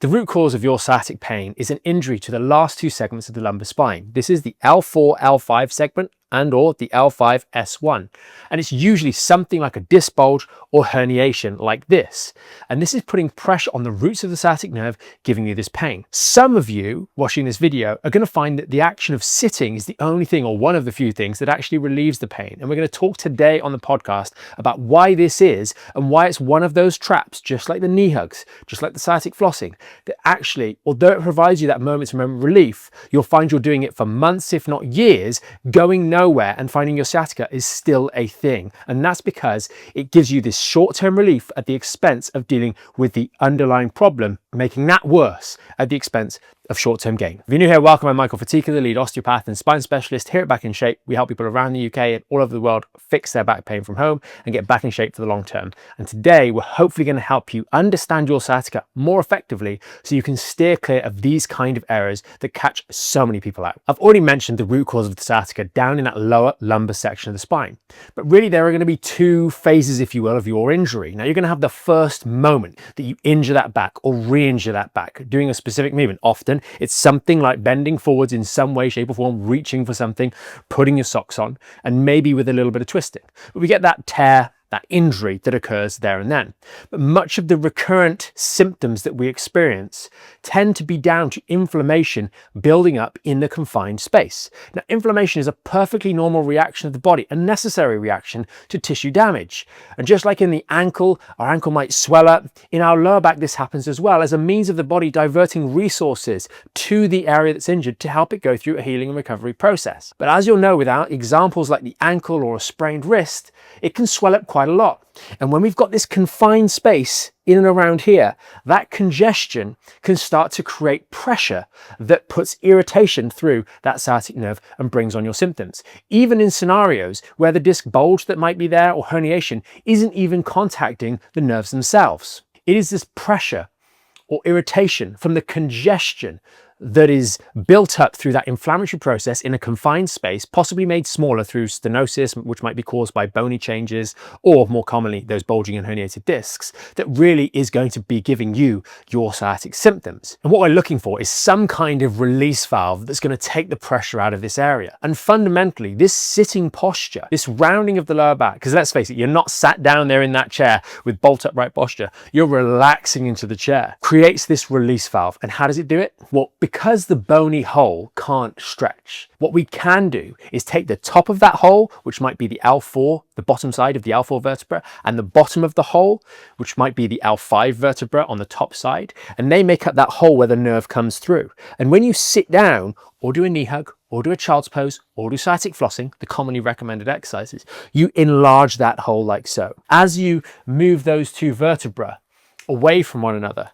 The root cause of your sciatic pain is an injury to the last two segments of the lumbar spine. This is the L4, L5 segment and or the L5, S1. And it's usually something like a disc bulge or herniation like this. And this is putting pressure on the roots of the sciatic nerve, giving you this pain. Some of you watching this video are going to find that the action of sitting is the only thing, or one of the few things, that actually relieves the pain. And we're going to talk today on the podcast about why this is and why it's one of those traps, just like the knee hugs, just like the sciatic flossing, that actually, although it provides you that moment-to-moment relief, you'll find you're doing it for months, if not years, going nowhere, and finding your sciatica is still a thing. And that's because it gives you this short-term relief at the expense of dealing with the underlying problem, making that worse at the expense of short-term gain. If you're new here, welcome. I'm Michael Fatika, the lead osteopath and spine specialist here at Back in Shape. We help people around the UK and all over the world fix their back pain from home and get back in shape for the long term. And today we're hopefully going to help you understand your sciatica more effectively so you can steer clear of these kind of errors that catch so many people out. I've already mentioned the root cause of the sciatica down in that lower lumbar section of the spine, but really there are going to be two phases, if you will, of your injury. Now you're going to have the first moment that you injure that back or re-injure that back doing a specific movement. Often it's something like bending forwards in some way, shape or form, reaching for something, putting your socks on, and maybe with a little bit of twisting. But we get that tear, that injury that occurs there and then. But much of the recurrent symptoms that we experience tend to be down to inflammation building up in the confined space. Now, inflammation is a perfectly normal reaction of the body, a necessary reaction to tissue damage. And just like in the ankle, our ankle might swell up, in our lower back this happens as well, as a means of the body diverting resources to the area that's injured to help it go through a healing and recovery process. But as you'll know, without examples like the ankle or a sprained wrist, it can swell up quite a lot. And when we've got this confined space in and around here, that congestion can start to create pressure that puts irritation through that sciatic nerve and brings on your symptoms. Even in scenarios where the disc bulge that might be there or herniation isn't even contacting the nerves themselves. It is this pressure or irritation from the congestion that is built up through that inflammatory process in a confined space, possibly made smaller through stenosis, which might be caused by bony changes, or more commonly, those bulging and herniated discs, that really is going to be giving you your sciatic symptoms. And what we're looking for is some kind of release valve that's going to take the pressure out of this area. And fundamentally, this sitting posture, this rounding of the lower back, because let's face it, you're not sat down there in that chair with bolt upright posture, you're relaxing into the chair, creates this release valve. And how does it do it? Well, because the bony hole can't stretch, what we can do is take the top of that hole, which might be the L4, the bottom side of the L4 vertebra, and the bottom of the hole, which might be the L5 vertebra on the top side, and they make up that hole where the nerve comes through. And when you sit down or do a knee hug or do a child's pose or do sciatic flossing, the commonly recommended exercises, you enlarge that hole like so. As you move those two vertebrae away from one another,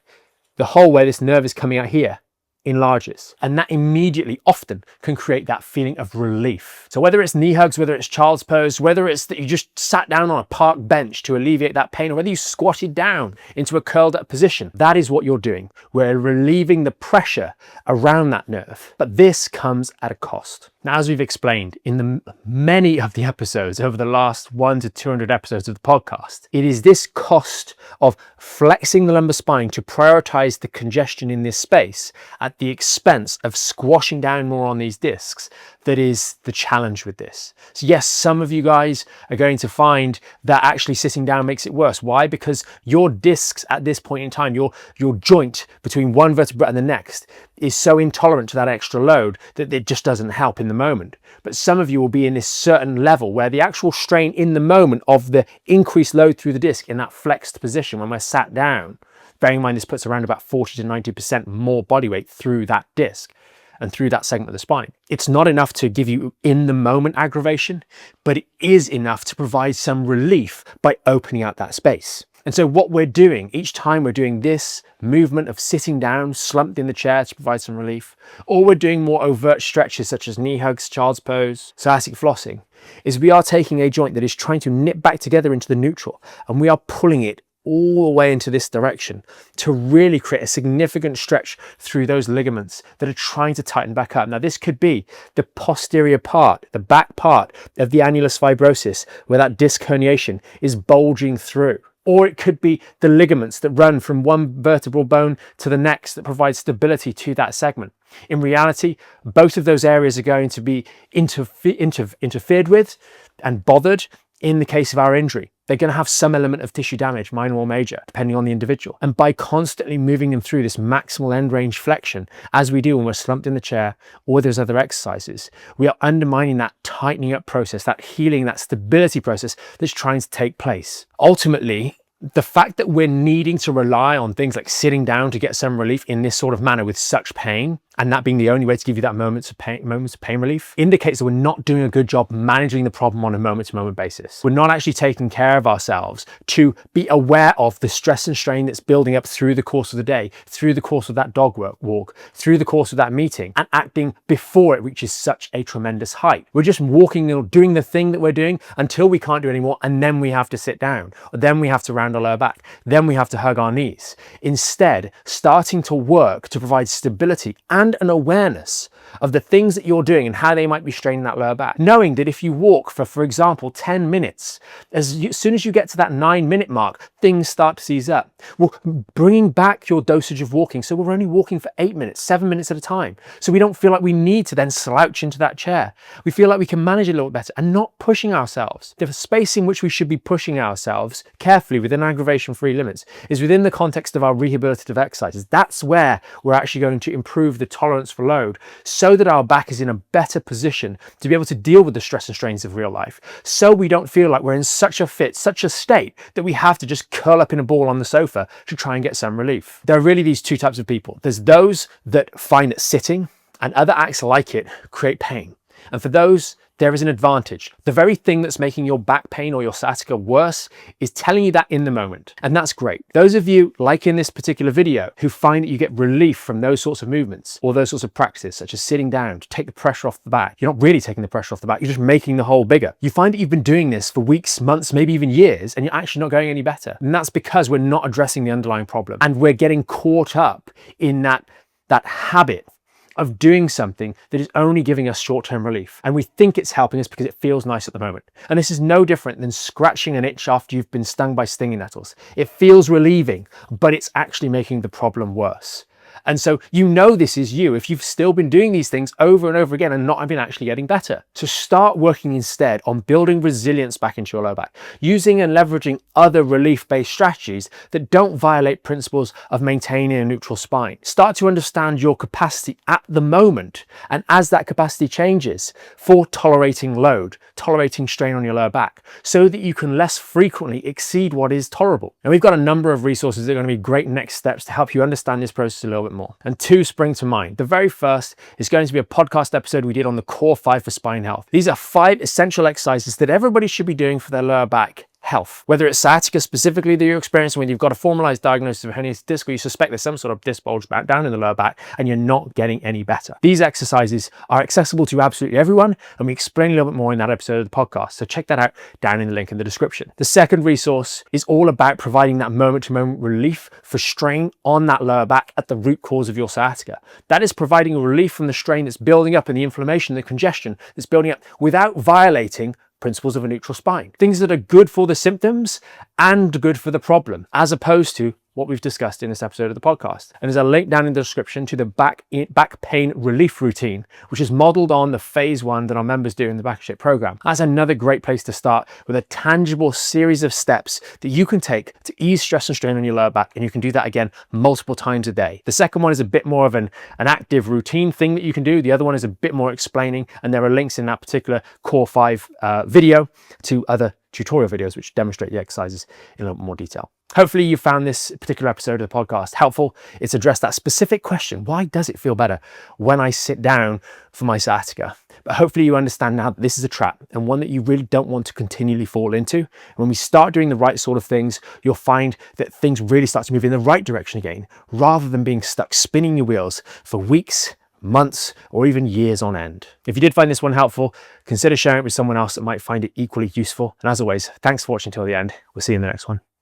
the hole where this nerve is coming out here enlarges, and that immediately often can create that feeling of relief. So whether it's knee hugs, whether it's child's pose, whether it's that you just sat down on a park bench to alleviate that pain, or whether you squatted down into a curled up position, that is what you're doing. We're relieving the pressure around that nerve, but this comes at a cost. Now, as we've explained in the many of the episodes over the last 1 to 200 episodes of the podcast, it is this cost of flexing the lumbar spine to prioritize the congestion in this space at the expense of squashing down more on these discs that is the challenge with this. So yes, some of you guys are going to find that actually sitting down makes it worse. Why? Because your discs at this point in time, your joint between one vertebra and the next is so intolerant to that extra load that it just doesn't help in the moment. But some of you will be in this certain level where the actual strain in the moment of the increased load through the disc in that flexed position when we're sat down, bearing in mind this puts around about 40 to 90% more body weight through that disc and through that segment of the spine. It's not enough to give you in the moment aggravation, but it is enough to provide some relief by opening out that space. And so what we're doing each time we're doing this movement of sitting down, slumped in the chair to provide some relief, or we're doing more overt stretches such as knee hugs, child's pose, sciatic flossing, is we are taking a joint that is trying to knit back together into the neutral, and we are pulling it all the way into this direction to really create a significant stretch through those ligaments that are trying to tighten back up. Now, this could be the posterior part, the back part of the annulus fibrosus, where that disc herniation is bulging through. Or it could be the ligaments that run from one vertebral bone to the next that provide stability to that segment. In reality, both of those areas are going to be interfered with and bothered in the case of our injury. They're going to have some element of tissue damage, minor or major, depending on the individual. And by constantly moving them through this maximal end range flexion, as we do when we're slumped in the chair or those other exercises, we are undermining that tightening up process, that healing, that stability process that's trying to take place. Ultimately, the fact that we're needing to rely on things like sitting down to get some relief in this sort of manner with such pain, and that being the only way to give you that moments of pain relief, indicates that we're not doing a good job managing the problem on a moment-to-moment basis. We're not actually taking care of ourselves to be aware of the stress and strain that's building up through the course of the day, through the course of that dog walk, through the course of that meeting, and acting before it reaches such a tremendous height. We're just walking and doing the thing that we're doing until we can't do anymore, and then we have to sit down, or then we have to round our lower back, then we have to hug our knees. Instead, starting to work to provide stability and an awareness of the things that you're doing and how they might be straining that lower back. Knowing that if you walk for example, 10 minutes, as soon as you get to that 9-minute mark, things start to seize up. Well, bringing back your dosage of walking. So we're only walking for 8 minutes, 7 minutes at a time. So we don't feel like we need to then slouch into that chair. We feel like we can manage it a little better and not pushing ourselves. The space in which we should be pushing ourselves carefully within aggravation-free limits is within the context of our rehabilitative exercises. That's where we're actually going to improve the tolerance for load so that our back is in a better position to be able to deal with the stress and strains of real life. So we don't feel like we're in such a fit, such a state that we have to just curl up in a ball on the sofa to try and get some relief. There are really these two types of people. There's those that find that sitting and other acts like it create pain. And for those, there is an advantage. The very thing that's making your back pain or your sciatica worse is telling you that in the moment. And that's great. Those of you, like in this particular video, who find that you get relief from those sorts of movements or those sorts of practices, such as sitting down to take the pressure off the back. You're not really taking the pressure off the back, you're just making the hole bigger. You find that you've been doing this for weeks, months, maybe even years, and you're actually not going any better. And that's because we're not addressing the underlying problem. And we're getting caught up in that habit of doing something that is only giving us short-term relief. And we think it's helping us because it feels nice at the moment. And this is no different than scratching an itch after you've been stung by stinging nettles. It feels relieving, but it's actually making the problem worse. And so you know this is you if you've still been doing these things over and over again and not been actually getting better. So start working instead on building resilience back into your lower back, using and leveraging other relief-based strategies that don't violate principles of maintaining a neutral spine. Start to understand your capacity at the moment, and as that capacity changes, for tolerating load, tolerating strain on your lower back, so that you can less frequently exceed what is tolerable. And we've got a number of resources that are going to be great next steps to help you understand this process a little bit more. And two spring to mind. The very first is going to be a podcast episode we did on the core 5 for spine health. These are 5 essential exercises that everybody should be doing for their lower back health. Whether it's sciatica specifically that you're experiencing when you've got a formalized diagnosis of herniated disc, or you suspect there's some sort of disc bulge back down in the lower back and you're not getting any better. These exercises are accessible to absolutely everyone, and we explain a little bit more in that episode of the podcast. So check that out down in the link in the description. The second resource is all about providing that moment-to-moment relief for strain on that lower back at the root cause of your sciatica. That is providing a relief from the strain that's building up and the inflammation, the congestion that's building up without violating principles of a neutral spine. Things that are good for the symptoms and good for the problem, as opposed to what we've discussed in this episode of the podcast. And there's a link down in the description to the back pain relief routine, which is modeled on the phase 1 that our members do in the Back in Shape program. That's another great place to start, with a tangible series of steps that you can take to ease stress and strain on your lower back. And you can do that again multiple times a day. The second one is a bit more of an active routine thing that you can do. The other one is a bit more explaining, and there are links in that particular core 5 video to other tutorial videos which demonstrate the exercises in a little more detail. Hopefully you found this particular episode of the podcast helpful. It's addressed that specific question: why does it feel better when I sit down for my sciatica? But hopefully you understand now that this is a trap, and one that you really don't want to continually fall into. And when we start doing the right sort of things, you'll find that things really start to move in the right direction again, rather than being stuck spinning your wheels for weeks, months, or even years on end. If you did find this one helpful, consider sharing it with someone else that might find it equally useful. And as always, thanks for watching till the end. We'll see you in the next one.